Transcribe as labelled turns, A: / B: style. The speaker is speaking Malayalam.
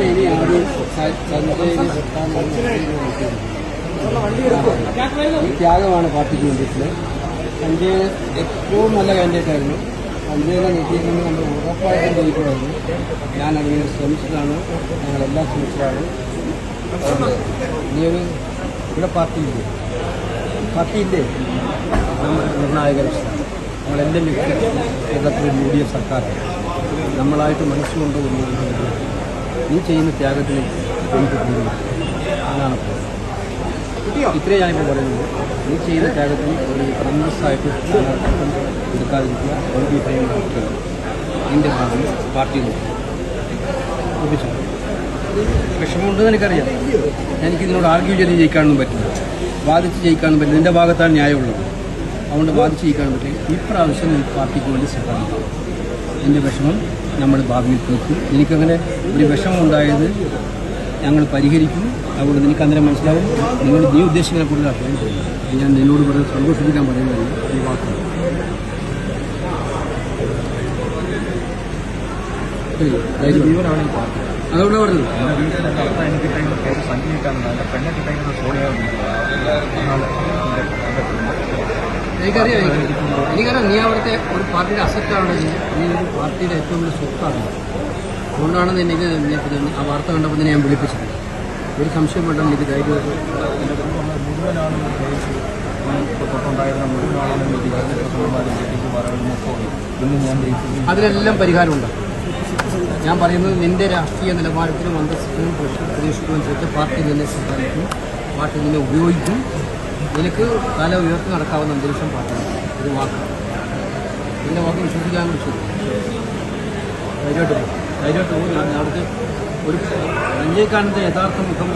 A: ഇനി ആദ്യം ഈ ത്യാഗമാണ് പാർട്ടിക്ക് വേണ്ടിയിട്ടുള്ളത്. സഞ്ജയ് ഏറ്റവും നല്ല കാൻഡിഡേറ്റ് ആയിരുന്നു. സഞ്ജയനെ നീക്കിയിരുന്നെങ്കിൽ നമ്മൾ ഉറപ്പായിട്ടും ജയിക്കുമായിരുന്നു. ഞാൻ അതിന് ശ്രമിച്ചതാണ്, ഞങ്ങളെല്ലാം ശ്രമിച്ചതാണ്. ഇനിയൊരു ഇവിടെ പാർട്ടിയില്ലേ നമ്മൾ നിർണായക ലക്ഷ്യമാണ്. നമ്മളെല്ലാം കേരളത്തിലെ UDF സർക്കാരാണ്. നമ്മളായിട്ട് മനസ്സുകൊണ്ട് നീ ചെയ്യുന്ന ത്യാഗത്തിന് എനിക്ക് തോന്നുന്നു. അതാണ് ഇത്രയും ഞാനിപ്പോൾ പറയുന്നത്. നീ ചെയ്യുന്ന ത്യാഗത്തിന് ഒരു കോൺഗ്രസ്സായിട്ട് സ്ഥാനാർത്ഥിത്വം എടുക്കാതിരിക്കുക. എനിക്ക് ഇത്രയും ഇതിൻ്റെ ഭാഗം പാർട്ടിയിൽ ഒപ്പിച്ചു വിഷമമുണ്ടെന്ന് എനിക്കറിയാം. എനിക്കിതിനോട് ആർഗ്യൂ ചെയ്ത് ജയിക്കാനൊന്നും പറ്റില്ല, വാദിച്ച് ജയിക്കാനൊന്നും പറ്റില്ല. നിൻ്റെ ഭാഗത്താണ് ന്യായമുള്ളത്, അതുകൊണ്ട് വാദിച്ച് ജയിക്കാനും പറ്റില്ല. ഇപ്രാവശ്യം ഈ പാർട്ടിക്ക് വേണ്ടി സഹായിക്കും. എൻ്റെ വിഷമം നമ്മൾ ഭാവിയിൽ തീർക്കും. എനിക്കങ്ങനെ ഒരു വിഷമം ഉണ്ടായത് ഞങ്ങൾ പരിഹരിക്കും. അതുകൊണ്ട് നിനക്ക് അന്നേരം മനസ്സിലാവും നീ ഉദ്ദേശിക്കുന്ന കൂടുതൽ അർത്ഥം. ഞാൻ നിന്നോട് പറഞ്ഞ് സന്തോഷിപ്പിക്കാൻ പറയുന്നത് ഈ വാക്കാണ്. അതുകൊണ്ട് പറഞ്ഞത് എനിക്കറിയാം നീ അവിടുത്തെ ഒരു പാർട്ടിയുടെ അസറ്റാണെങ്കിൽ നീ ഒരു പാർട്ടിയുടെ ഏറ്റവും വലിയ സ്വത്താണ്. അതുകൊണ്ടാണ് എനിക്ക് ആ വാർത്ത കണ്ടപ്പോൾ തന്നെ ഞാൻ വിളിപ്പിച്ചത്. ഒരു സംശയം വേണ്ട, എനിക്ക് ധൈര്യമായിട്ട് അതിനെല്ലാം പരിഹാരമുണ്ട്. ഞാൻ പറയുന്നത് നിന്റെ രാഷ്ട്രീയ നിലവാരത്തിനും അന്തസ്സിനും പ്രതീക്ഷിക്കുമനുസരിച്ച് പാർട്ടി നിന്നെ സഹായിക്കും, പാർട്ടി നിന്നെ ഉപയോഗിക്കും. നിനക്ക് തല ഉയർത്തി നടക്കാവുന്ന അന്തരീക്ഷം പാർട്ടി. ഇത് വാക്കാണ്, നിന്റെ വാക്ക് വിശ്വസിക്കാൻ വിളിച്ചു. ധൈര്യമായിട്ട് പോകും. ഞാൻ അവിടുത്തെ ഒരു സഞ്ജയ് കാന്തിൻ്റെ യഥാർത്ഥ മുഖം